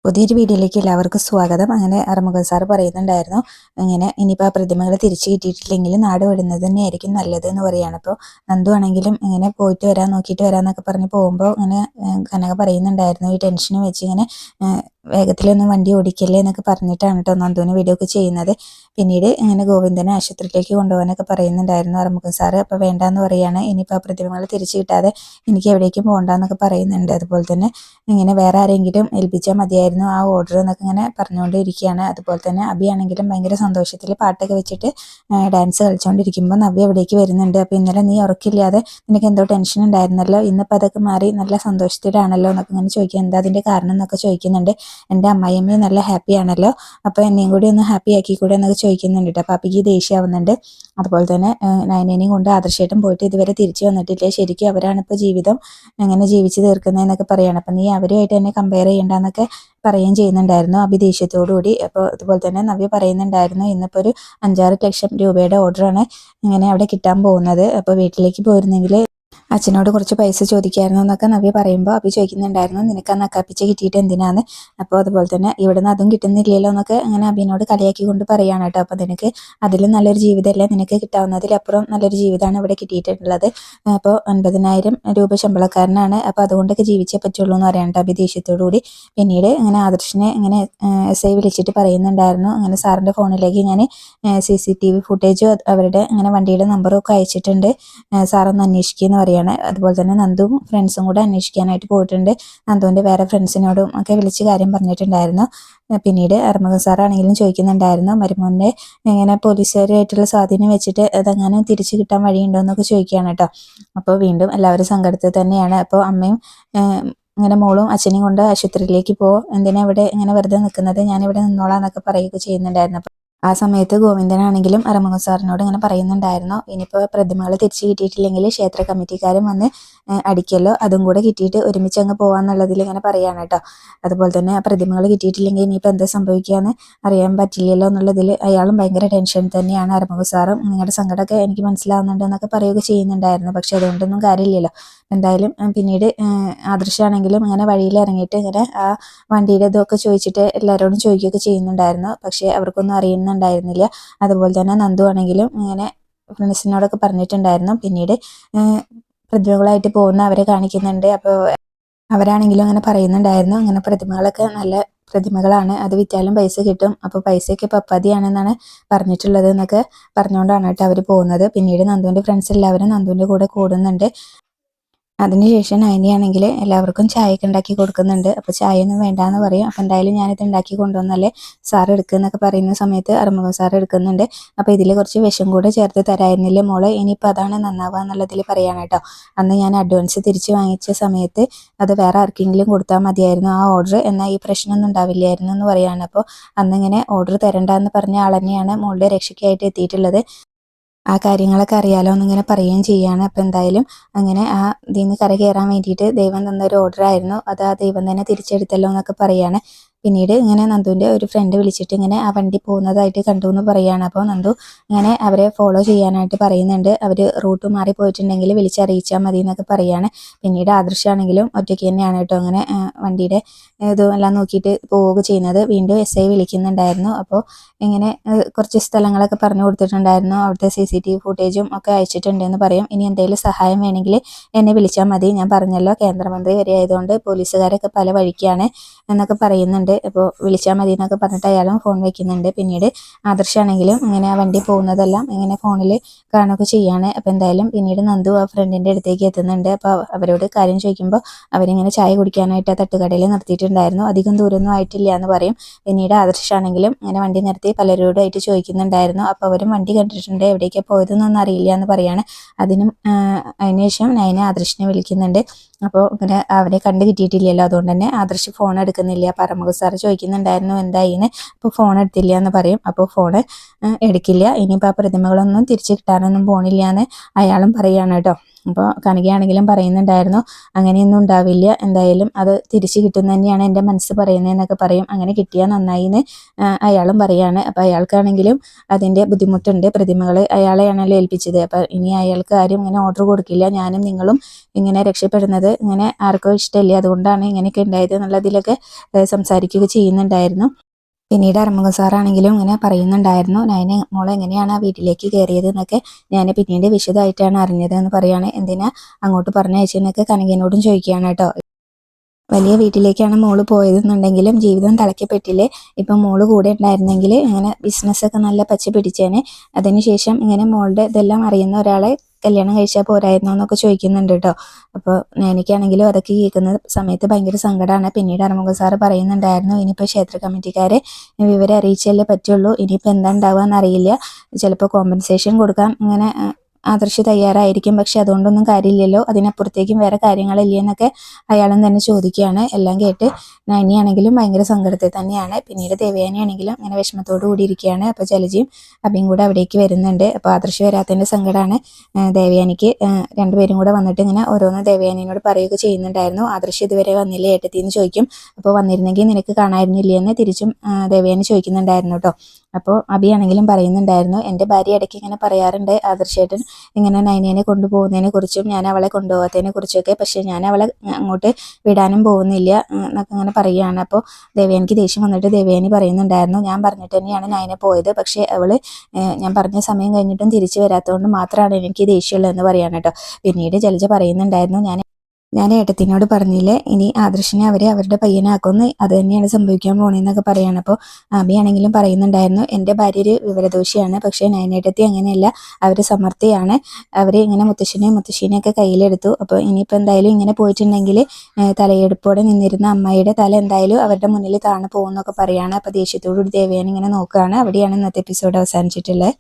പുതിയൊരു വീഡിയോയിലേക്ക് എല്ലാവർക്കും സ്വാഗതം. അങ്ങനെ അറുമുഖൻ സാറ് പറയുന്നുണ്ടായിരുന്നു, ഇങ്ങനെ ഇനിയിപ്പോൾ ആ പ്രതിമകൾ തിരിച്ചു കിട്ടിയിട്ടില്ലെങ്കിൽ നാട് വിടുന്നത് തന്നെയായിരിക്കും നല്ലത് എന്ന് പറയുകയാണ്. അപ്പോൾ നന്ദു ആണെങ്കിലും ഇങ്ങനെ പോയിട്ട് വരാൻ നോക്കിയിട്ട് വരാമെന്നൊക്കെ പറഞ്ഞ് പോകുമ്പോൾ ഇങ്ങനെ കനക പറയുന്നുണ്ടായിരുന്നു, ഈ ടെൻഷനും വെച്ച് ഇങ്ങനെ വേഗത്തിലൊന്നും വണ്ടി ഓടിക്കല്ലേ എന്നൊക്കെ പറഞ്ഞിട്ടാണ് കേട്ടോ നന്ദുവിന് വീഡിയോ ഒക്കെ ചെയ്യുന്നത്. പിന്നീട് ഇങ്ങനെ ഗോവിന്ദനെ ആശുപത്രിയിലേക്ക് കൊണ്ടുപോകാനൊക്കെ പറയുന്നുണ്ടായിരുന്നു അറുമുഖൻ സാറ്. അപ്പോൾ വേണ്ടാന്ന് പറയുകയാണ്, ഇനിയിപ്പോൾ ആ പ്രതിമകൾ തിരിച്ചു കിട്ടാതെ എനിക്ക് എവിടേക്കും പോകണ്ടെന്നൊക്കെ പറയുന്നുണ്ട്. അതുപോലെ തന്നെ ഇങ്ങനെ വേറെ ആരെങ്കിലും ഏൽപ്പിച്ചാൽ മതിയായിരുന്നു ആ ഓർഡർ എന്നൊക്കെ ഇങ്ങനെ പറഞ്ഞുകൊണ്ടിരിക്കുകയാണ്. അതുപോലെ തന്നെ അബിയാണെങ്കിലും ഭയങ്കര സന്തോഷത്തിൽ പാട്ടൊക്കെ വെച്ചിട്ട് ഡാൻസ് കളിച്ചുകൊണ്ടിരിക്കുമ്പോൾ നവ്യ എവിടേക്ക് വരുന്നുണ്ട്. അപ്പോൾ ഇന്നലെ നീ ഉറക്കില്ലാതെ നിനക്ക് എന്തോ ടെൻഷൻ ഉണ്ടായിരുന്നല്ലോ, ഇന്നിപ്പോൾ അതൊക്കെ മാറി നല്ല സന്തോഷത്തിലാണല്ലോ എന്നൊക്കെ ഇങ്ങനെ ചോദിക്കുക. എന്താ അതിൻ്റെ കാരണം എന്നൊക്കെ ചോദിക്കുന്നുണ്ട്. എൻ്റെ അമ്മായിയമ്മയും നല്ല ഹാപ്പി ആണല്ലോ, അപ്പോൾ എന്നെയും കൂടി ഒന്ന് ഹാപ്പി ആക്കി കൂടെ എന്നൊക്കെ ചോദിക്കുന്നുണ്ട് കേട്ടോ. അപ്പോൾ അപ്പിക്ക് ദേഷ്യമാവുന്നുണ്ട്. അതുപോലെ തന്നെ നയനേനെയും കൊണ്ട് ആദർശേട്ടൻ പോയിട്ട് ഇതുവരെ തിരിച്ചു വന്നിട്ടില്ല, ശരിക്കും അവരാണ് ഇപ്പോൾ ജീവിതം എങ്ങനെ ജീവിച്ച് തീർക്കുന്നതെന്നൊക്കെ പറയുകയാണ്. അപ്പം നീ അവരുമായിട്ട് തന്നെ കമ്പയർ ചെയ്യേണ്ടെന്നൊക്കെ പറയുകയും ചെയ്യുന്നുണ്ടായിരുന്നു അഭി ദേഷ്യത്തോടു കൂടി. അപ്പോൾ അതുപോലെ തന്നെ നവ്യ പറയുന്നുണ്ടായിരുന്നു, ഇന്നിപ്പോൾ ഒരു 5-6 ലക്ഷം രൂപയുടെ ഓർഡറാണ് ഇങ്ങനെ അവിടെ കിട്ടാൻ പോകുന്നത്, അപ്പോൾ വീട്ടിലേക്ക് പോയിരുന്നെങ്കിൽ അച്ഛനോട് കുറച്ച് പൈസ ചോദിക്കായിരുന്നു എന്നൊക്കെ നവ്യ പറയുമ്പോൾ അഭി ചോദിക്കുന്നുണ്ടായിരുന്നു, നിനക്ക് ആ നക്കാപ്പിച്ച കിട്ടിയിട്ട് എന്തിനാന്ന്. അപ്പോൾ അതുപോലെ തന്നെ ഇവിടെ നിന്ന് അതും കിട്ടുന്നില്ലല്ലോ എന്നൊക്കെ അങ്ങനെ അഭിനോട് കളിയാക്കി കൊണ്ട് പറയുകയാണ് കേട്ടോ. അപ്പോൾ നിനക്ക് അതിലും നല്ലൊരു ജീവിതമല്ലേ നിനക്ക് കിട്ടാവുന്നതിലപ്പുറം നല്ലൊരു ജീവിതമാണ് ഇവിടെ കിട്ടിയിട്ടുള്ളത്. അപ്പോൾ 50,000 രൂപ ശമ്പളക്കാരനാണ്, അപ്പോൾ അതുകൊണ്ടൊക്കെ ജീവിച്ചേ പറ്റുള്ളൂ എന്ന് പറയാൻ കേട്ടോ അഭി ദേഷ്യത്തോടു കൂടി. പിന്നീട് ഇങ്ങനെ ആദർശിനെ ഇങ്ങനെ SI വിളിച്ചിട്ട് പറയുന്നുണ്ടായിരുന്നു, അങ്ങനെ സാറിൻ്റെ ഫോണിലേക്ക് ഞാൻ CCTV ഫുട്ടേജ് അവരുടെ അങ്ങനെ വണ്ടിയുടെ നമ്പറും ഒക്കെ അയച്ചിട്ടുണ്ട്, സാറൊന്ന് അന്വേഷിക്കുകയെന്ന് പറയുകയാണ്. അതുപോലെ തന്നെ നന്ദുവും ഫ്രണ്ട്സും കൂടെ അന്വേഷിക്കാനായിട്ട് പോയിട്ടുണ്ട്. നന്ദുവിൻ്റെ വേറെ ഫ്രണ്ട്സിനോടും ഒക്കെ വിളിച്ച് കാര്യം പറഞ്ഞിട്ടുണ്ടായിരുന്നു. പിന്നീട് അറുമുഖൻ സാറാണെങ്കിലും ചോദിക്കുന്നുണ്ടായിരുന്നു, മരുമോനെ ഇങ്ങനെ പോലീസുകാരുമായിട്ടുള്ള സ്വാധീനം വെച്ചിട്ട് അതെങ്ങാനും തിരിച്ചു കിട്ടാൻ വഴിയുണ്ടോ എന്നൊക്കെ ചോദിക്കുകയാണ് കേട്ടോ. അപ്പോൾ വീണ്ടും എല്ലാവരും സങ്കടത്തിൽ തന്നെയാണ്. അപ്പോൾ അമ്മയും ഇങ്ങനെ മോളും അച്ഛനെയും കൊണ്ട് ആശുപത്രിയിലേക്ക് പോകും, എന്തിനാ ഇവിടെ ഇങ്ങനെ വെറുതെ നിൽക്കുന്നത്, ഞാനിവിടെ നിന്നോളാം എന്നൊക്കെ പറയുകയൊക്കെ ചെയ്യുന്നുണ്ടായിരുന്നു. ആ സമയത്ത് ഗോവിന്ദനാണെങ്കിലും അറുമുഖൻ സാറിനോട് ഇങ്ങനെ പറയുന്നുണ്ടായിരുന്നു, ഇനിയിപ്പോൾ പ്രതിമകൾ തിരിച്ചു കിട്ടിയിട്ടില്ലെങ്കിൽ ക്ഷേത്ര കമ്മിറ്റിക്കാരും വന്ന് അടിക്കല്ലോ, അതും കൂടെ കിട്ടിയിട്ട് ഒരുമിച്ച് അങ്ങ് പോകാമെന്നുള്ളതിൽ ഇങ്ങനെ പറയുകയാണ് കേട്ടോ. അതുപോലെ തന്നെ ആ പ്രതിമകൾ കിട്ടിയിട്ടില്ലെങ്കിൽ ഇനിയിപ്പോൾ എന്താ സംഭവിക്കുകയെന്ന് അറിയാൻ പറ്റില്ലല്ലോ എന്നുള്ളതിൽ അയാളും ഭയങ്കര ടെൻഷൻ തന്നെയാണ്. അറുമുഖൻ സാറും നിങ്ങളുടെ സങ്കടമൊക്കെ എനിക്ക് മനസ്സിലാവുന്നുണ്ട് എന്നൊക്കെ പറയുകയൊക്കെ ചെയ്യുന്നുണ്ടായിരുന്നു. പക്ഷെ അതുകൊണ്ടൊന്നും കാര്യമില്ലല്ലോ. എന്തായാലും പിന്നീട് ആദർശമാണെങ്കിലും ഇങ്ങനെ വഴിയിൽ ഇറങ്ങിയിട്ട് ഇങ്ങനെ ആ വണ്ടിയുടെ ഇതൊക്കെ ചോദിച്ചിട്ട് എല്ലാവരോടും ചോദിക്കുകയൊക്കെ ചെയ്യുന്നുണ്ടായിരുന്നു. പക്ഷേ അവർക്കൊന്നും അറിയുന്നുണ്ടായിരുന്നില്ല. അതുപോലെ തന്നെ നന്ദു ആണെങ്കിലും ഇങ്ങനെ ഫ്രണ്ട്സിനോടൊക്കെ പറഞ്ഞിട്ടുണ്ടായിരുന്നു. പിന്നീട് പ്രതിമകളായിട്ട് പോകുന്ന അവരെ കാണിക്കുന്നുണ്ട്. അപ്പോൾ അവരാണെങ്കിലും അങ്ങനെ പറയുന്നുണ്ടായിരുന്നു, അങ്ങനെ പ്രതിമകളൊക്കെ നല്ല പ്രതിമകളാണ്, അത് വിറ്റാലും പൈസ കിട്ടും, അപ്പോൾ പൈസയൊക്കെ പപ്പാതിയാണെന്നാണ് പറഞ്ഞിട്ടുള്ളത് എന്നൊക്കെ പറഞ്ഞുകൊണ്ടാണ് കേട്ടോ അവർ പോകുന്നത്. പിന്നീട് നന്ദുവിൻ്റെ ഫ്രണ്ട്സ് എല്ലാവരും നന്ദുവിൻ്റെ കൂടെ കൂടുന്നുണ്ട്. അതിനുശേഷം നയനിയാണെങ്കിൽ എല്ലാവർക്കും ചായയൊക്കെ ഉണ്ടാക്കി കൊടുക്കുന്നുണ്ട്. അപ്പോൾ ചായയൊന്നും വേണ്ടാന്ന് പറയും. അപ്പോൾ എന്തായാലും ഞാനിത് ഉണ്ടാക്കി കൊണ്ടുവന്നല്ലേ സാർ എടുക്കുന്നൊക്കെ പറയുന്ന സമയത്ത് അറുമുഖൻ സാർ എടുക്കുന്നുണ്ട്. അപ്പോൾ ഇതിൽ കുറച്ച് വിഷം കൂടെ ചേർത്ത് തരായിരുന്നില്ലേ മോള്, ഇനിയിപ്പോൾ അതാണ് നന്നാവുക എന്നുള്ളതിൽ പറയാണ് കേട്ടോ. അന്ന് ഞാൻ അഡ്വാൻസ് തിരിച്ച് വാങ്ങിച്ച സമയത്ത് അത് വേറെ ആർക്കെങ്കിലും കൊടുത്താൽ മതിയായിരുന്നു ആ ഓർഡർ, എന്നാൽ ഈ പ്രശ്നമൊന്നും ഉണ്ടാവില്ലായിരുന്നു എന്ന് പറയാണ്. അപ്പോൾ അന്നിങ്ങനെ ഓർഡർ തരണ്ടെന്ന് പറഞ്ഞ ആൾ തന്നെയാണ് മോളുടെ രക്ഷയ്ക്കായിട്ട് എത്തിയിട്ടുള്ളത്. ആ കാര്യങ്ങളൊക്കെ അറിയാലോ എന്നിങ്ങനെ പറയുകയും ചെയ്യുകയാണ്. അപ്പോൾ എന്തായാലും അങ്ങനെ ആ ഇതിൽ നിന്ന് കര കയറാൻ വേണ്ടിയിട്ട് ദൈവം തന്നൊരു ഓർഡർ ആയിരുന്നു, അത് ആ ദൈവം തന്നെ തിരിച്ചെടുത്തല്ലോ എന്നൊക്കെ പറയുകയാണ്. പിന്നീട് ഇങ്ങനെ നന്ദുവിൻ്റെ ഒരു ഫ്രണ്ട് വിളിച്ചിട്ട് ഇങ്ങനെ ആ വണ്ടി പോകുന്നതായിട്ട് കണ്ടു എന്ന് പറയുകയാണ്. അപ്പോൾ നന്ദു ഇങ്ങനെ അവരെ ഫോളോ ചെയ്യാനായിട്ട് പറയുന്നുണ്ട്, അവർ റൂട്ട് മാറി പോയിട്ടുണ്ടെങ്കിൽ വിളിച്ചറിയിച്ചാൽ മതി എന്നൊക്കെ പറയുകയാണ്. പിന്നീട് ആദർശമാണെങ്കിലും ഒറ്റയ്ക്ക് തന്നെയാണ് കേട്ടോ അങ്ങനെ വണ്ടിയുടെ ഇതും എല്ലാം നോക്കിയിട്ട് പോവുക ചെയ്യുന്നത്. വീണ്ടും SI വിളിക്കുന്നുണ്ടായിരുന്നു. അപ്പോൾ ഇങ്ങനെ കുറച്ച് സ്ഥലങ്ങളൊക്കെ പറഞ്ഞു കൊടുത്തിട്ടുണ്ടായിരുന്നു, അവിടുത്തെ CCTV ഫുട്ടേജും ഒക്കെ അയച്ചിട്ടുണ്ടെന്ന് പറയും. ഇനി എന്തെങ്കിലും സഹായം വേണമെങ്കിൽ എന്നെ വിളിച്ചാൽ മതി, ഞാൻ പറഞ്ഞല്ലോ കേന്ദ്രമന്ത്രി വരെ ആയതുകൊണ്ട് പോലീസുകാരൊക്കെ പല വഴിക്കാണ് എന്നൊക്കെ പറയുന്നുണ്ട്. അപ്പോൾ വിളിച്ചാൽ മതി എന്നൊക്കെ പറഞ്ഞിട്ട് അയാളും ഫോൺ വയ്ക്കുന്നുണ്ട്. പിന്നീട് ആദർശമാണെങ്കിലും ഇങ്ങനെ ആ വണ്ടി പോകുന്നതെല്ലാം ഇങ്ങനെ ഫോണിൽ കാണുകയൊക്കെ ചെയ്യാണ്. അപ്പോൾ എന്തായാലും പിന്നീട് നന്ദു ആ ഫ്രണ്ടിൻ്റെ അടുത്തേക്ക് എത്തുന്നുണ്ട്. അപ്പോൾ അവരോട് കാര്യം ചോദിക്കുമ്പോൾ അവരിങ്ങനെ ചായ കുടിക്കാനായിട്ട് ആ തട്ടുകടയിൽ നിർത്തിയിട്ടുണ്ടായിരുന്നു, അധികം ദൂരമൊന്നും ആയിട്ടില്ല എന്ന് പറയും. പിന്നീട് ആദർശമാണെങ്കിലും ഇങ്ങനെ വണ്ടി നിർത്തി പലരോടായിട്ട് ചോദിക്കുന്നുണ്ടായിരുന്നു. അപ്പോൾ അവരും വണ്ടി കണ്ടിട്ടുണ്ട്, എവിടേക്കാണ് പോയതെന്നൊന്നും അറിയില്ല എന്ന് പറയാണ്. അതിനുശേഷം നയന ആദർശിനെ വിളിക്കുന്നുണ്ട്. അപ്പോൾ ഇങ്ങനെ അവരെ കണ്ടു കിട്ടിയിട്ടില്ലല്ലോ, അതുകൊണ്ട് തന്നെ ആദർശ് ഫോൺ എടുക്കുന്നില്ല. അപ്പോൾ അറുമുഖൻ സാറ് ചോദിക്കുന്നുണ്ടായിരുന്നു എന്തായിന്ന്, അപ്പോൾ ഫോൺ എടുത്തില്ല എന്ന് പറയും. അപ്പോൾ ഫോണ് എടുക്കില്ല, ഇനിയിപ്പോൾ ആ പ്രതിമകളൊന്നും തിരിച്ചു കിട്ടാനൊന്നും പോണില്ല എന്ന് അയാളും പറയുകയാണ് കേട്ടോ. അപ്പോൾ കനകയാണെങ്കിലും പറയുന്നുണ്ടായിരുന്നു അങ്ങനെയൊന്നും ഉണ്ടാവില്ല, എന്തായാലും അത് തിരിച്ച് കിട്ടുന്ന തന്നെയാണ് എൻ്റെ മനസ്സ് പറയുന്നതെന്നൊക്കെ പറയും. അങ്ങനെ കിട്ടിയാൽ നന്നായി എന്ന് അയാളും പറയാണ്. അപ്പോൾ അയാൾക്കാണെങ്കിലും അതിൻ്റെ ബുദ്ധിമുട്ടുണ്ട്, പ്രതിമകൾ അയാളെയാണല്ലോ ഏൽപ്പിച്ചത്. അപ്പോൾ ഇനി അയാൾക്ക് ആരും ഇങ്ങനെ ഓർഡർ കൊടുക്കില്ല, ഞാനും നിങ്ങളും ഇങ്ങനെ രക്ഷപ്പെടുന്നത് ഇങ്ങനെ ആർക്കോ ഇഷ്ടമില്ല, അതുകൊണ്ടാണ് ഇങ്ങനെയൊക്കെ ഉണ്ടായത് എന്നുള്ളതിലൊക്കെ സംസാരിക്കുക ചെയ്യുന്നുണ്ടായിരുന്നു. പിന്നീട് അറുമുഖ സാറാണെങ്കിലും ഇങ്ങനെ പറയുന്നുണ്ടായിരുന്നു, നയന മോളെ എങ്ങനെയാണ് ആ വീട്ടിലേക്ക് കയറിയത് എന്നൊക്കെ ഞാൻ പിന്നീട് വിശദമായിട്ടാണ് അറിഞ്ഞത് എന്ന് പറയാണ്. എന്തിനാ അങ്ങോട്ട് പറഞ്ഞയച്ചെന്നൊക്കെ കനകനോടും ചോദിക്കുകയാണ് കേട്ടോ. വലിയ വീട്ടിലേക്കാണ് മോള് പോയതെന്നുണ്ടെങ്കിലും ജീവിതം തളയ്ക്കപ്പെട്ടില്ലേ, ഇപ്പം മോള് കൂടെ ഉണ്ടായിരുന്നെങ്കിൽ ഇങ്ങനെ ബിസിനസ്സൊക്കെ നല്ല പച്ച പിടിച്ചേനെ, അതിനുശേഷം ഇങ്ങനെ മോളുടെ ഇതെല്ലാം അറിയുന്ന ഒരാളെ കല്യാണം കഴിച്ചാൽ പോരായിരുന്നോ എന്നൊക്കെ ചോദിക്കുന്നുണ്ട് കേട്ടോ. അപ്പോൾ എനിക്കാണെങ്കിലും അതൊക്കെ കേൾക്കുന്ന സമയത്ത് ഭയങ്കര സങ്കടമാണ്. പിന്നീട് അറുമുഖ സാറ് പറയുന്നുണ്ടായിരുന്നു, ഇനിയിപ്പോൾ ക്ഷേത്ര കമ്മിറ്റിക്കാരെ വിവരം അറിയിച്ചല്ലേ പറ്റുള്ളൂ, ഇനിയിപ്പോൾ എന്താ ഉണ്ടാവുക എന്നറിയില്ല, ചിലപ്പോൾ കോമ്പൻസേഷൻ കൊടുക്കാൻ ഇങ്ങനെ ആദർശ് തയ്യാറായിരിക്കും, പക്ഷെ അതുകൊണ്ടൊന്നും കാര്യമില്ലല്ലോ, അതിനപ്പുറത്തേക്കും വേറെ കാര്യങ്ങളില്ലേ എന്നൊക്കെ അയാളും തന്നെ ചോദിക്കുകയാണ്. എല്ലാം കേട്ട് നയനിയാണെങ്കിലും ഭയങ്കര സങ്കടത്തിൽ തന്നെയാണ്. പിന്നീട് ദേവയാനിയാണെങ്കിലും അങ്ങനെ വിഷമത്തോടു കൂടി ഇരിക്കുകയാണ്. അപ്പോൾ ജലജയും അബിയും കൂടെ അവിടേക്ക് വരുന്നുണ്ട്. അപ്പോൾ ആദർശ് വരാത്തതിൻ്റെ സങ്കടമാണ് ദേവയാനിക്ക്. രണ്ടുപേരും കൂടെ വന്നിട്ട് ഇങ്ങനെ ഓരോന്ന് ദേവയാനിയോട് പറയുക ചെയ്യുന്നുണ്ടായിരുന്നു. ആദർശ് ഇതുവരെ വന്നില്ലേ ഏട്ടത്തി എന്ന് ചോദിക്കും. അപ്പോൾ വന്നിരുന്നെങ്കിൽ നിനക്ക് കാണായിരുന്നില്ലേ എന്ന് തിരിച്ചും ദേവയാനി ചോദിക്കുന്നുണ്ടായിരുന്നു കേട്ടോ. അപ്പോൾ അബിയാണെങ്കിലും പറയുന്നുണ്ടായിരുന്നു, എൻ്റെ ഭാര്യ ഇടയ്ക്ക് ഇങ്ങനെ പറയാറുണ്ട് ആദർശേട്ടൻ ഇങ്ങനെ നയനേനെ കൊണ്ടുപോകുന്നതിനെ കുറിച്ചും ഞാൻ അവളെ കൊണ്ടുപോകാത്തതിനെ കുറിച്ചൊക്കെ, പക്ഷേ ഞാൻ അവളെ അങ്ങോട്ട് വിടാനും പോകുന്നില്ല എന്നൊക്കെ അങ്ങനെ പറയുകയാണ്. അപ്പോൾ ദേവയാനിക്ക് ദേഷ്യം വന്നിട്ട് ദേവയാനി പറയുന്നുണ്ടായിരുന്നു, ഞാൻ പറഞ്ഞിട്ട് തന്നെയാണ് നയനെ പോയത്, പക്ഷേ അവൾ ഞാൻ പറഞ്ഞ സമയം കഴിഞ്ഞിട്ടും തിരിച്ചു വരാത്തതുകൊണ്ട് മാത്രമാണ് എനിക്ക് ദേഷ്യമുള്ളതെന്ന് പറയാണ് കേട്ടോ. പിന്നീട് ജലജ പറയുന്നുണ്ടായിരുന്നു, ഞാൻ ഏട്ടത്തിനോട് പറഞ്ഞില്ലേ ഇനി ആദർശിനെ അവരുടെ പയ്യനാക്കുമെന്ന്, അത് തന്നെയാണ് സംഭവിക്കാൻ പോണേന്നൊക്കെ പറയാണ്. അപ്പോൾ അബിയാണെങ്കിലും പറയുന്നുണ്ടായിരുന്നു, എൻ്റെ ഭാര്യ ഒരു വിവരദോഷിയാണ്, പക്ഷേ നയനേട്ടത്തി അങ്ങനെയല്ല, അവർ സമർത്ഥയാണ്, അവർ ഇങ്ങനെ മുത്തശ്ശീനെയൊക്കെ കയ്യിലെടുത്തു. അപ്പോൾ ഇനിയിപ്പോൾ എന്തായാലും ഇങ്ങനെ പോയിട്ടുണ്ടെങ്കിൽ തലയെടുപ്പോടെ നിന്നിരുന്ന അമ്മായിയുടെ തല എന്തായാലും അവരുടെ മുന്നിൽ താണു പോകുന്നൊക്കെ പറയാണ്. അപ്പോൾ ദേഷ്യത്തോടുകൂടി ദേവയാനി ഇങ്ങനെ നോക്കുകയാണ്. അവിടെയാണ് ഇന്നത്തെ എപ്പിസോഡ് അവസാനിച്ചിട്ടുള്ളത്.